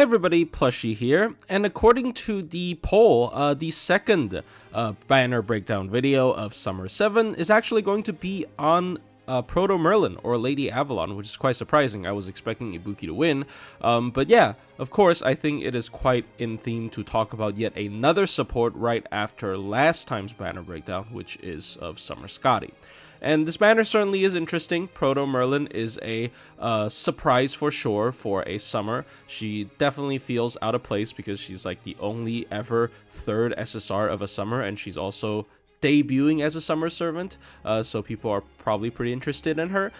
Hey everybody, Plushie here, and according to the poll, the second banner breakdown video of Summer 7 is actually going to be on Proto Merlin, or Lady Avalon, which is quite surprising. I was expecting Ibuki to win, but yeah, of course, I think it is quite in theme to talk about yet another support right after last time's banner breakdown, which is of Summer Scotty. And this banner certainly is interesting. Proto Merlin is a surprise for sure for a summer. She definitely feels out of place because she's like the only ever third SSR of a summer, and she's also debuting as a summer servant, so people are probably pretty interested in her.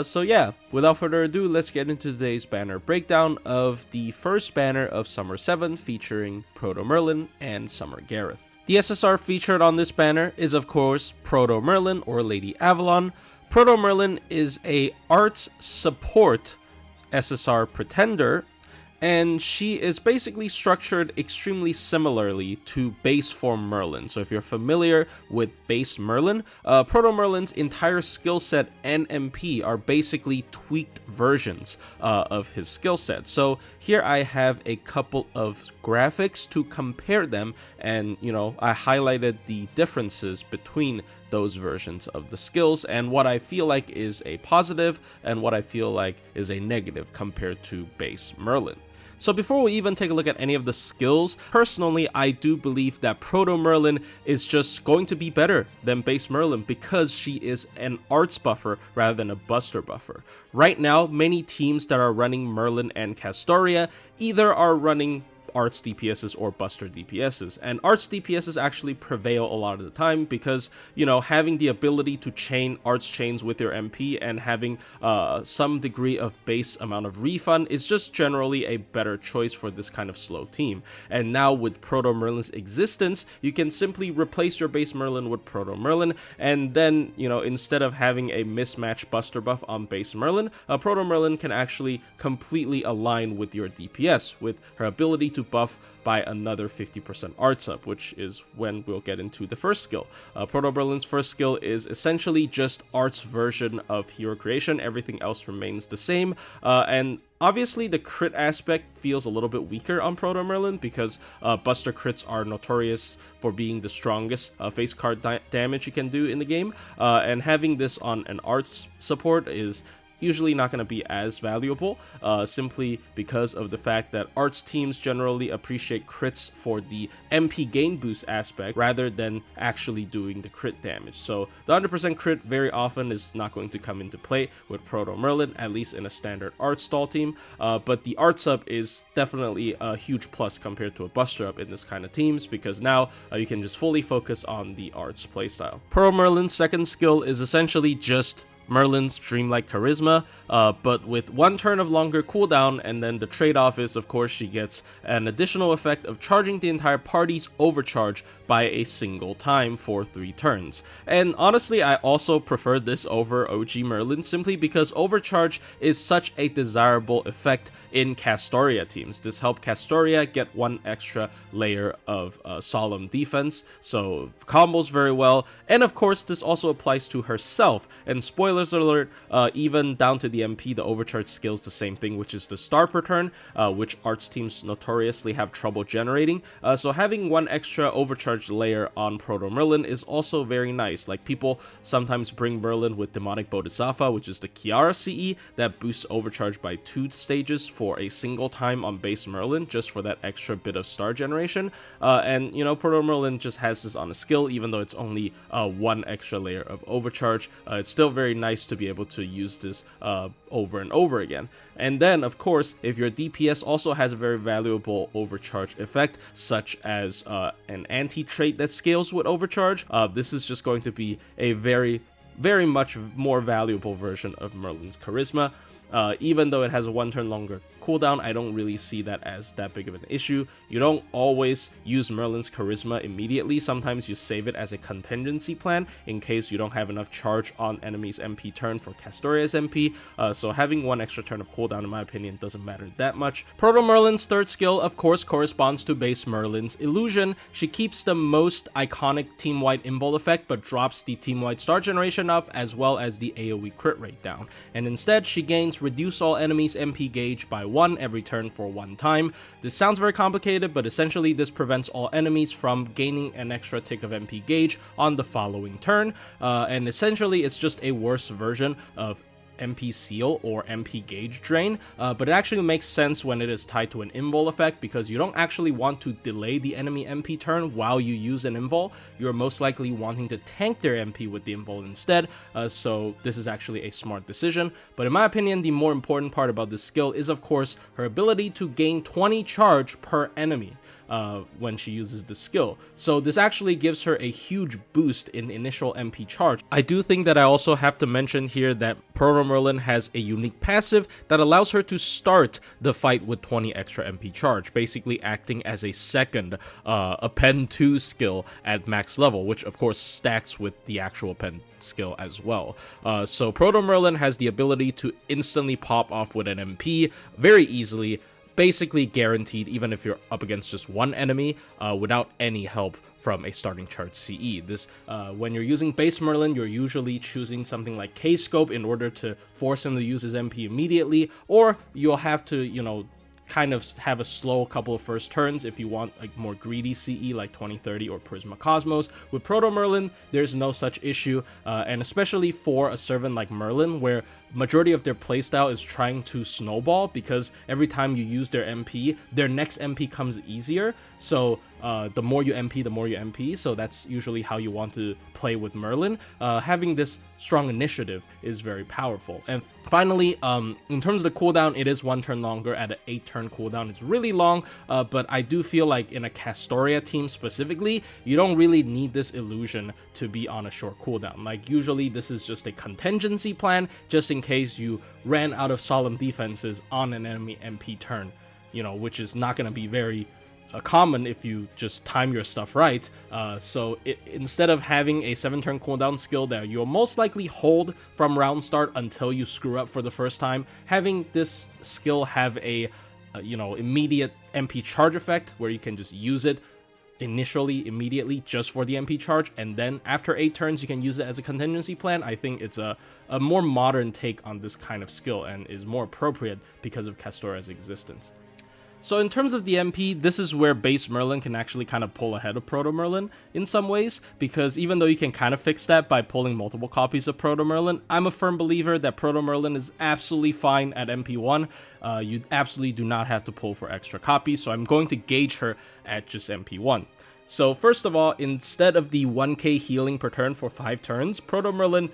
So yeah, without further ado, let's get into today's banner breakdown of the first banner of Summer 7 featuring Proto Merlin and Summer Gareth. The SSR featured on this banner is of course Proto Merlin or Lady Avalon. Proto Merlin is a arts support SSR pretender, and she is basically structured extremely similarly to base form Merlin. So if you're familiar with base Merlin, Proto Merlin's entire skill set and MP are basically tweaked versions of his skill set. So here I have a couple of graphics to compare them, and I highlighted the differences between those versions of the skills and what I feel like is a positive and what I feel like is a negative compared to base Merlin. So before we even take a look at any of the skills, personally, I do believe that Proto Merlin is just going to be better than base Merlin because she is an arts buffer rather than a buster buffer. Right now, many teams that are running Merlin and Castoria either are running arts DPSs or buster DPSs, and arts DPSs actually prevail a lot of the time because having the ability to chain arts chains with your MP and having some degree of base amount of refund is just generally a better choice for this kind of slow team. And now with Proto Merlin's existence, you can simply replace your base Merlin with Proto Merlin, and then instead of having a mismatched buster buff on base Merlin, Proto Merlin can actually completely align with your DPS with her ability to buff by another 50% arts up, which is when we'll get into the first skill. Proto Merlin's first skill is essentially just arts version of hero creation. Everything else remains the same, and obviously the crit aspect feels a little bit weaker on Proto Merlin because buster crits are notorious for being the strongest face card damage you can do in the game, and having this on an arts support is usually not going to be as valuable, simply because of the fact that arts teams generally appreciate crits for the MP gain boost aspect rather than actually doing the crit damage. So the 100% crit very often is not going to come into play with Proto Merlin, at least in a standard art stall team, but the arts up is definitely a huge plus compared to a buster up in this kind of teams because now you can just fully focus on the arts playstyle. Proto Merlin's second skill is essentially just Merlin's Dreamlike Charisma, but with one turn of longer cooldown, and then the trade-off is, of course, she gets an additional effect of charging the entire party's overcharge by a single time for 3 turns. And honestly, I also prefer this over OG Merlin simply because overcharge is such a desirable effect in Castoria teams. This helped Castoria get one extra layer of solemn defense, so combos very well, and of course this also applies to herself, and spoilers alert, even down to the MP, the overcharge skills the same thing, which is the star per turn, which arts teams notoriously have trouble generating, so having one extra overcharge layer on Proto Merlin is also very nice. Like, people sometimes bring Merlin with Demonic Bodhisattva, which is the Kiara CE that boosts overcharge by 2 stages for a single time on base Merlin, just for that extra bit of star generation, and Proto Merlin just has this on a skill, even though it's only one extra layer of overcharge. It's still very nice to be able to use this over and over again. And then, of course, if your DPS also has a very valuable overcharge effect, such as an anti-trait that scales with overcharge, this is just going to be a very much more valuable version of Merlin's Charisma. Even though it has a 1 turn longer cooldown, I don't really see that as that big of an issue. You don't always use Merlin's Charisma immediately. Sometimes you save it as a contingency plan in case you don't have enough charge on enemy's MP turn for Castoria's MP, so having 1 extra turn of cooldown, in my opinion, doesn't matter that much. Proto Merlin's third skill, of course, corresponds to base Merlin's Illusion. She keeps the most iconic team-wide invul effect, but drops the team-wide star generation up, as well as the AoE crit rate down, and instead she gains course, reduce all enemies' MP gauge by 1 every turn for 1 time. This sounds very complicated, but essentially this prevents all enemies from gaining an extra tick of MP gauge on the following turn, and essentially it's just a worse version of MP seal or MP gauge drain, but it actually makes sense when it is tied to an invul effect, because you don't actually want to delay the enemy MP turn while you use an invul. You're most likely wanting to tank their MP with the invul instead, so this is actually a smart decision. But in my opinion, the more important part about this skill is of course her ability to gain 20 charge per enemy when she uses the skill. So this actually gives her a huge boost in initial MP charge. I do think that I also have to mention here that Proto Merlin has a unique passive that allows her to start the fight with 20 extra MP charge, basically acting as a second Append 2 skill at max level, which of course stacks with the actual Append skill as well. So Proto Merlin has the ability to instantly pop off with an MP very easily, basically guaranteed even if you're up against just one enemy without any help from a starting charge CE. This when you're using base Merlin, you're usually choosing something like K-Scope in order to force him to use his MP immediately, or you'll have to, you know, kind of have a slow couple of first turns if you want like more greedy CE like 2030 or Prisma Cosmos. With Proto Merlin, there's no such issue, and especially for a servant like Merlin, where majority of their playstyle is trying to snowball, because every time you use their MP, their next MP comes easier. So the more you MP, the more you MP. So that's usually how you want to play with Merlin. Having this strong initiative is very powerful. And finally, in terms of the cooldown, it is 1 turn longer at an 8-turn cooldown. It's really long, but I do feel like in a Castoria team specifically, you don't really need this illusion to be on a short cooldown. Like usually this is just a contingency plan, just in case you ran out of solemn defenses on an enemy MP turn, you know, which is not going to be very common if you just time your stuff right. So instead of having a 7-turn cooldown skill that you'll most likely hold from round start until you screw up for the first time, having this skill have a you know, immediate MP charge effect where you can just use it immediately just for the MP charge, and then after 8 turns you can use it as a contingency plan. I think it's a more modern take on this kind of skill and is more appropriate because of Castoria's existence. So in terms of the MP, this is where base Merlin can actually kind of pull ahead of Proto Merlin in some ways, because even though you can kind of fix that by pulling multiple copies of Proto Merlin, I'm a firm believer that Proto Merlin is absolutely fine at MP1. You absolutely do not have to pull for extra copies, so I'm going to gauge her at just MP1. So first of all, instead of the 1k healing per turn for 5 turns, Proto Merlin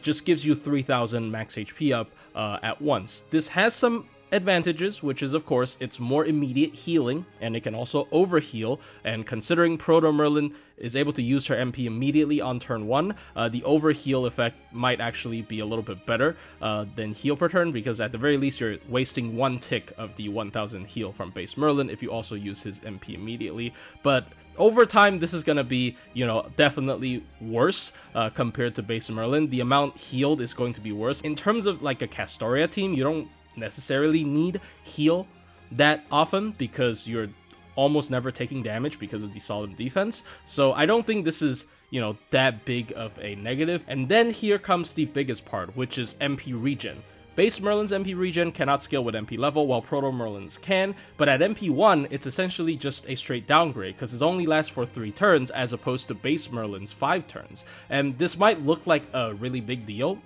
just gives you 3000 max HP up at once. This has some advantages, which is of course it's more immediate healing, and it can also overheal, and considering Proto Merlin is able to use her MP immediately on turn 1, the overheal effect might actually be a little bit better than heal per turn, because at the very least you're wasting 1 tick of the 1000 heal from base Merlin if you also use his MP immediately. But over time, this is going to be, you know, definitely worse compared to base Merlin. The amount healed is going to be worse. In terms of like a Castoria team, you don't necessarily need heal that often because you're almost never taking damage because of the solid defense. So I don't think this is, you know, that big of a negative. And then here comes the biggest part, which is MP regen. Base Merlin's MP regen cannot scale with MP level, while Proto Merlin's can, but at MP1, it's essentially just a straight downgrade, because it only lasts for 3 turns as opposed to base Merlin's 5 turns. And this might look like a really big deal,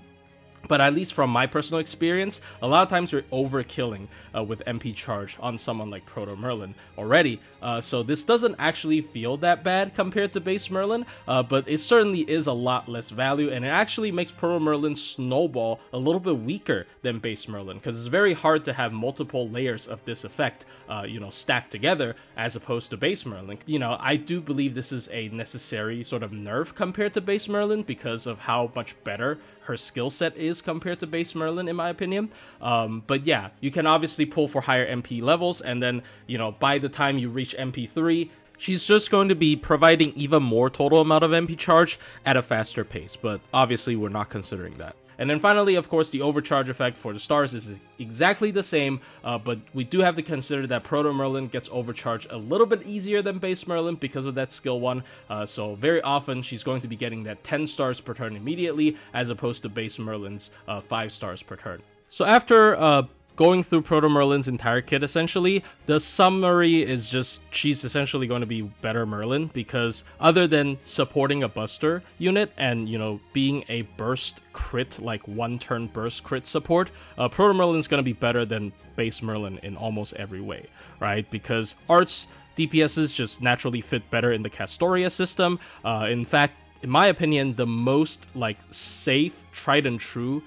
but at least from my personal experience, a lot of times you're overkilling with MP charge on someone like Proto Merlin already. So this doesn't actually feel that bad compared to base Merlin, but it certainly is a lot less value, and it actually makes Proto Merlin snowball a little bit weaker than base Merlin, because it's very hard to have multiple layers of this effect, you know, stacked together as opposed to base Merlin. You know, I do believe this is a necessary sort of nerf compared to base Merlin because of how much better her skill set is compared to base Merlin, in my opinion. But yeah, you can obviously pull for higher MP levels, and then, you know, by the time you reach MP3, she's just going to be providing even more total amount of MP charge at a faster pace, but obviously we're not considering that. And then finally, of course, the overcharge effect for the stars is exactly the same, but we do have to consider that Proto Merlin gets overcharged a little bit easier than base Merlin because of that skill 1, so very often she's going to be getting that 10 stars per turn immediately, as opposed to base Merlin's 5 stars per turn. So after going through Proto Merlin's entire kit, essentially, the summary is just she's essentially going to be better Merlin, because other than supporting a Buster unit and, you know, being a burst crit, like one-turn burst crit support, Proto Merlin's going to be better than base Merlin in almost every way, right? Because arts DPSs just naturally fit better in the Castoria system. In fact, in my opinion, the most like safe, tried and true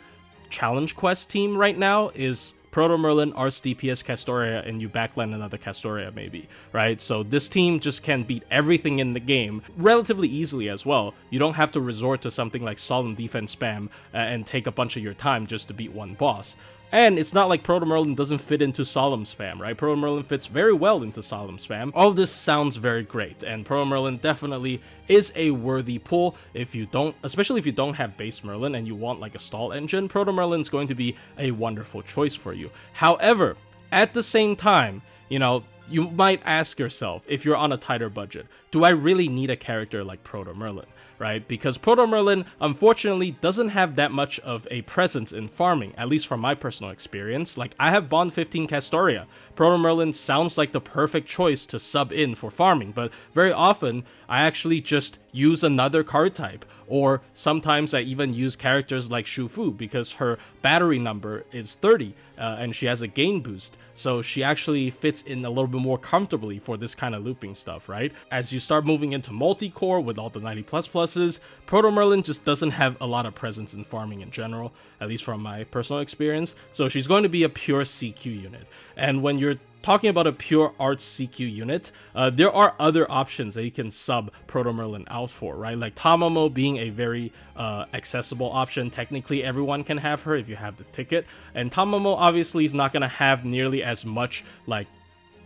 challenge quest team right now is Proto Merlin, Arts DPS, Castoria, and you backline another Castoria maybe, right? So this team just can beat everything in the game relatively easily as well. You don't have to resort to something like Solemn Defense spam and take a bunch of your time just to beat one boss. And it's not like Proto Merlin doesn't fit into Solemn spam, right? Proto Merlin fits very well into Solemn spam. All of this sounds very great, and Proto Merlin definitely is a worthy pull if you don't, especially if you don't have base Merlin and you want like a stall engine. Proto Merlin's going to be a wonderful choice for you. However, at the same time, you know, you might ask yourself, if you're on a tighter budget, do I really need a character like Proto Merlin? Right? Because Proto Merlin, unfortunately, doesn't have that much of a presence in farming, at least from my personal experience. Like, I have Bond 15 Castoria. Proto Merlin sounds like the perfect choice to sub in for farming, but very often, I actually just use another card type, or sometimes I even use characters like Shufu because her battery number is 30, and she has a gain boost, so she actually fits in a little bit more comfortably for this kind of looping stuff, right? As you start moving into multi-core with all the 90++s, Proto Merlin just doesn't have a lot of presence in farming in general, at least from my personal experience, so she's going to be a pure CQ unit. And when you're talking about a pure arts CQ unit, there are other options that you can sub Proto Merlin out for, right? Like Tamamo being a very accessible option. Technically, everyone can have her if you have the ticket. And Tamamo obviously is not going to have nearly as much like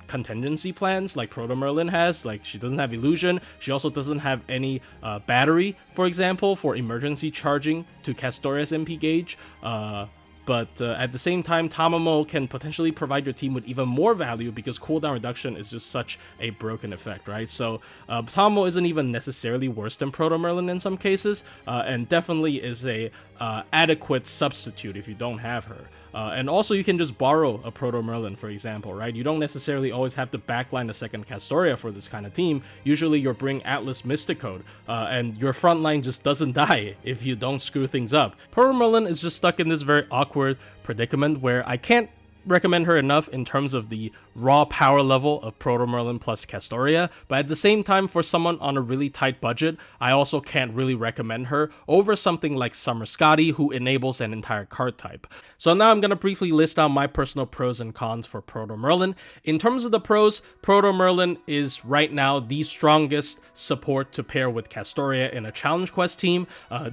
contingency plans like Proto Merlin has. Like, she doesn't have illusion. She also doesn't have any battery, for example, for emergency charging to Castoria's MP gauge. But at the same time, Tamamo can potentially provide your team with even more value because cooldown reduction is just such a broken effect, right? So Tamamo isn't even necessarily worse than Proto Merlin in some cases, and definitely is a adequate substitute if you don't have her. And also, you can just borrow a Proto Merlin, for example, right? You don't necessarily always have to backline a second Castoria for this kind of team. Usually, you're bring Atlas Mysticode, and your front line just doesn't die if you don't screw things up. Proto Merlin is just stuck in this very awkward predicament where I can't recommend her enough in terms of the raw power level of Proto Merlin plus Castoria, but at the same time, for someone on a really tight budget, I also can't really recommend her over something like Summer Scotty, who enables an entire card type. So now I'm going to briefly list out my personal pros and cons for Proto Merlin. In terms of the pros, Proto Merlin is right now the strongest support to pair with Castoria in a challenge quest team.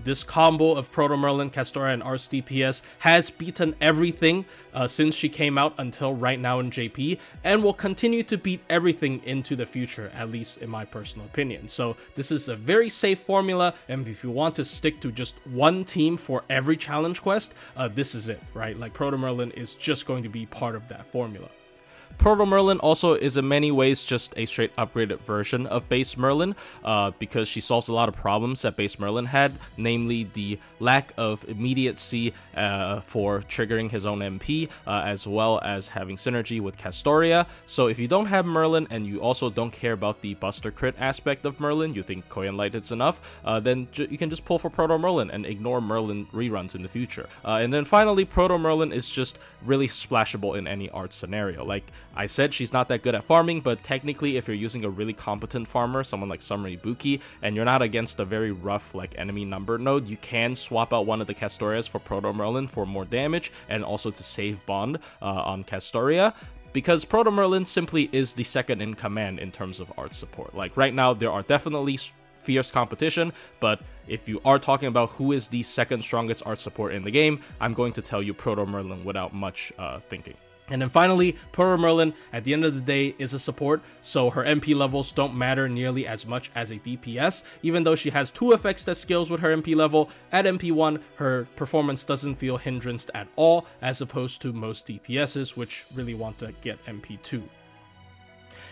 This combo of Proto Merlin, Castoria, and Arts DPS has beaten everything since she came out until right now in JP, and will continue to beat everything into the future, at least in my personal opinion. So this is a very safe formula, and if you want to stick to just one team for every challenge quest, this is it, right? Like, Proto Merlin is just going to be part of that formula. Proto Merlin also is in many ways just a straight upgraded version of base Merlin, because she solves a lot of problems that base Merlin had, namely the lack of immediacy for triggering his own MP, as well as having synergy with Castoria. So if you don't have Merlin and you also don't care about the Buster Crit aspect of Merlin, you think Koyan Light is enough, then you can just pull for Proto Merlin and ignore Merlin reruns in the future. And then finally, Proto Merlin is just really splashable in any art scenario. Like I said, she's not that good at farming, but technically if you're using a really competent farmer, someone like Summer Ibuki, and you're not against a very rough like enemy number node, you can swap out one of the Castorias for Proto Merlin for more damage and also to save bond on Castoria, because Proto Merlin simply is the second in command in terms of art support. Like right now, there are definitely fierce competition, but if you are talking about who is the second strongest art support in the game, I'm going to tell you Proto Merlin without much thinking. And then finally, Proto Merlin, at the end of the day, is a support, so her MP levels don't matter nearly as much as a DPS. Even though she has 2 effects that scales with her MP level, at MP1, her performance doesn't feel hindered at all, as opposed to most DPSs, which really want to get MP2.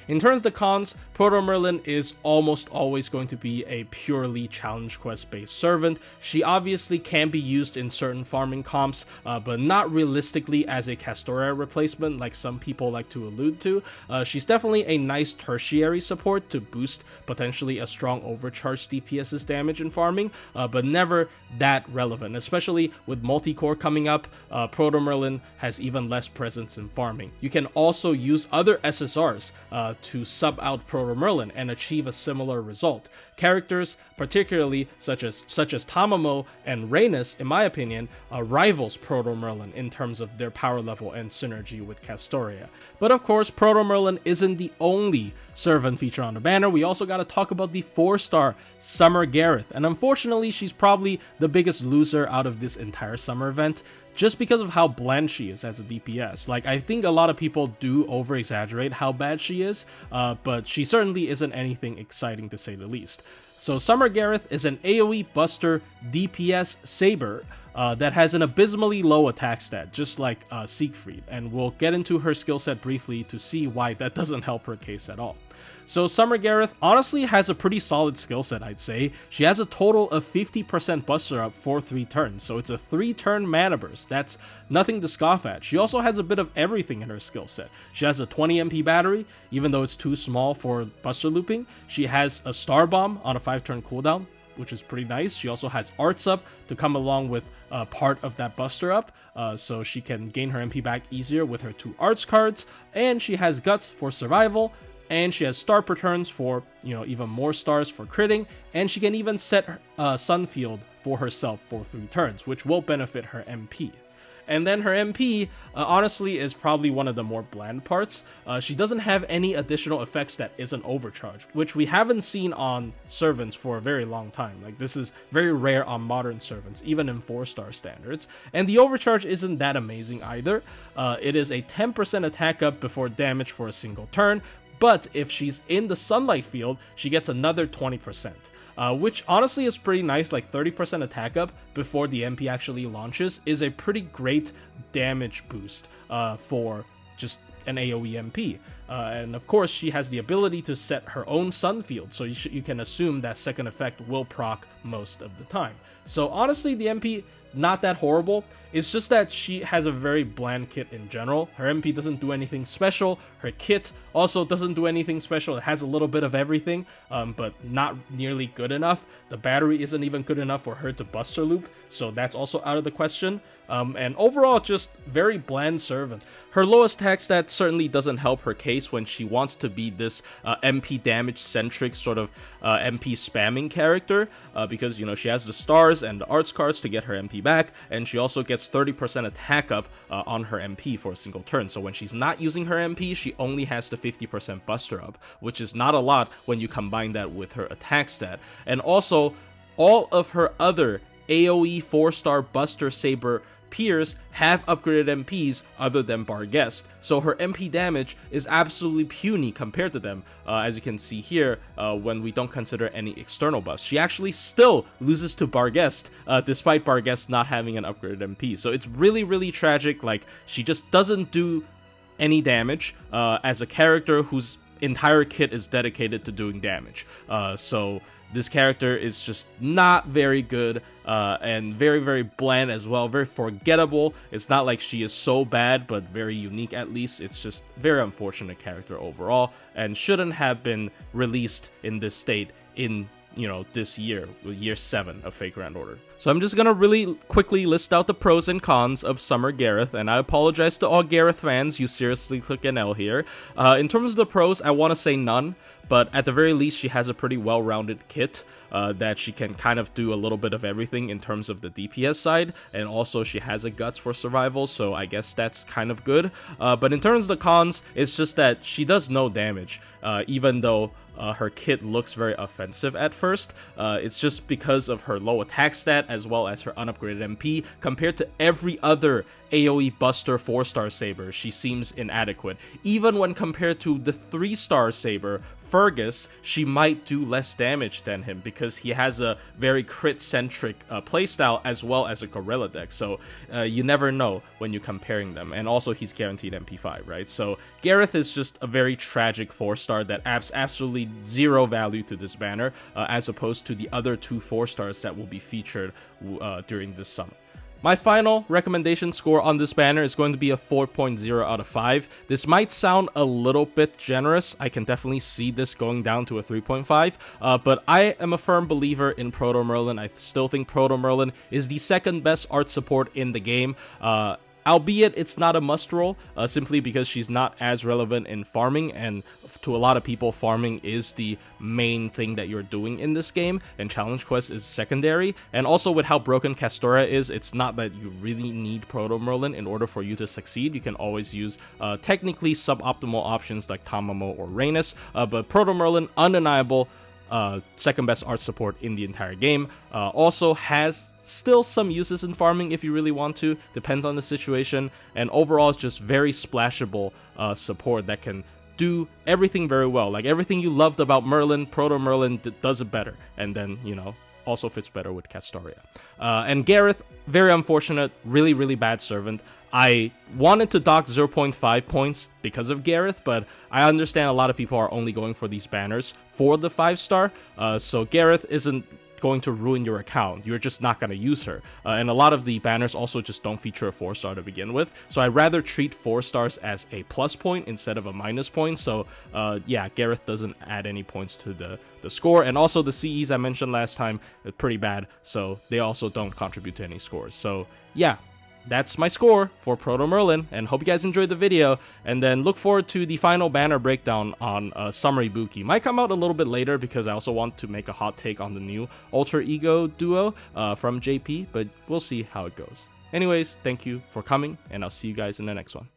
In terms of the cons, Proto Merlin is almost always going to be a purely challenge quest based servant. She obviously can be used in certain farming comps, but not realistically as a Castoria replacement like some people like to allude to. She's definitely a nice tertiary support to boost potentially a strong overcharge DPS's damage in farming, but never that relevant, especially with multi-core coming up. Proto Merlin has even less presence in farming. You can also use other SSRs to sub out Proto Merlin and achieve a similar result. Characters, particularly such as Tamamo and Rhaenys, in my opinion, rivals Proto Merlin in terms of their power level and synergy with Castoria. But of course, Proto Merlin isn't the only servant feature on the banner. We also got to talk about the 4-star Summer Gareth, and unfortunately, she's probably the biggest loser out of this entire summer event, just because of how bland she is as a DPS. Like, I think a lot of people do over-exaggerate how bad she is, but she certainly isn't anything exciting to say the least. So Summer Gareth is an AoE buster DPS saber that has an abysmally low attack stat, just like Siegfried, and we'll get into her skill set briefly to see why that doesn't help her case at all. So Summer Gareth honestly has a pretty solid skill set, I'd say. She has a total of 50% buster up for 3 turns, so it's a 3-turn mana burst. That's nothing to scoff at. She also has a bit of everything in her skill set. She has a 20 MP battery, even though it's too small for buster looping. She has a Star Bomb on a 5-turn cooldown, which is pretty nice. She also has Arts up to come along with part of that buster up, so she can gain her MP back easier with her 2 Arts cards, and she has Guts for survival, and she has star returns for, even more stars for critting, and she can even set Sunfield for herself for 3 turns, which will benefit her MP. And then her MP, honestly, is probably one of the more bland parts. She doesn't have any additional effects that isn't overcharge, which we haven't seen on servants for a very long time. Like, this is very rare on modern servants, even in 4-star standards. And the overcharge isn't that amazing either. It is a 10% attack up before damage for a single turn, but if she's in the sunlight field, she gets another 20%. Which honestly is pretty nice. Like 30% attack up before the MP actually launches is a pretty great damage boost for just an AoE MP. And of course, she has the ability to set her own sun field, so you can assume that second effect will proc most of the time. So honestly, the MP, not that horrible. It's just that she has a very bland kit in general. Her MP doesn't do anything special. Her kit also doesn't do anything special. It has a little bit of everything, but not nearly good enough. The battery isn't even good enough for her to buster loop, so that's also out of the question. And overall, just very bland servant. Her lowest attack stat certainly doesn't help her case when she wants to be this MP damage-centric sort of MP spamming character, because, she has the stars and the arts cards to get her MP back, and she also gets 30% attack up on her MP for a single turn. So when she's not using her MP, she only has the 50% buster up, which is not a lot when you combine that with her attack stat. And also, all of her other AoE 4-star buster saber peers have upgraded MPs other than Barghest, so her MP damage is absolutely puny compared to them, as you can see here when we don't consider any external buffs. She actually still loses to Barghest, despite Barghest not having an upgraded MP, so it's really, really tragic. Like, she just doesn't do any damage as a character whose entire kit is dedicated to doing damage. So this character is just not very good, and very, very bland as well, very forgettable. It's not like she is so bad, but very unique at least. It's just very unfortunate character overall, and shouldn't have been released in this state in, this year 7 of Fate Grand Order. So I'm just gonna really quickly list out the pros and cons of Summer Gareth, and I apologize to all Gareth fans, you seriously took an L here. In terms of the pros, I want to say none, but at the very least, she has a pretty well-rounded kit that she can kind of do a little bit of everything in terms of the DPS side, and also she has a Guts for survival, so I guess that's kind of good. But in terms of the cons, it's just that she does no damage, even though her kit looks very offensive at first. It's just because of her low attack stat as well as her unupgraded MP. Compared to every other AoE buster 4-star saber, she seems inadequate. Even when compared to the 3-star saber Fergus, she might do less damage than him because he has a very crit-centric playstyle as well as a gorilla deck. So you never know when you're comparing them. And also he's guaranteed MP5, right? So Gareth is just a very tragic 4-star that adds absolutely zero value to this banner as opposed to the other 2 4-stars that will be featured during this summer. My final recommendation score on this banner is going to be a 4.0 out of 5. This might sound a little bit generous. I can definitely see this going down to a 3.5, but I am a firm believer in Proto Merlin. I still think Proto Merlin is the second best art support in the game. Albeit it's not a must roll, simply because she's not as relevant in farming, and to a lot of people, farming is the main thing that you're doing in this game, and Challenge Quest is secondary. And also with how broken Castoria is, it's not that you really need Proto Merlin in order for you to succeed. You can always use technically suboptimal options like Tamamo or Rhaenys, but Proto Merlin, undeniable, second best art support in the entire game. Also has still some uses in farming if you really want to, depends on the situation, and overall it's just very splashable support that can do everything very well. Like everything you loved about Merlin, Proto Merlin does it better, and then, you know, also fits better with Castoria. And Gareth, very unfortunate, really bad servant. I wanted to dock 0.5 points because of Gareth, but I understand a lot of people are only going for these banners for the 5-star, so Gareth isn't going to ruin your account. You're just not going to use her. And a lot of the banners also just don't feature a 4-star to begin with, so I'd rather treat 4-stars as a plus point instead of a minus point. So yeah, Gareth doesn't add any points to the score, and also the CEs I mentioned last time are pretty bad, so they also don't contribute to any scores. So yeah, that's my score for Proto Merlin, and hope you guys enjoyed the video, and then look forward to the final banner breakdown on Summary Buki. Might come out a little bit later because I also want to make a hot take on the new Alter Ego duo from JP, but we'll see how it goes. Anyways, thank you for coming, and I'll see you guys in the next one.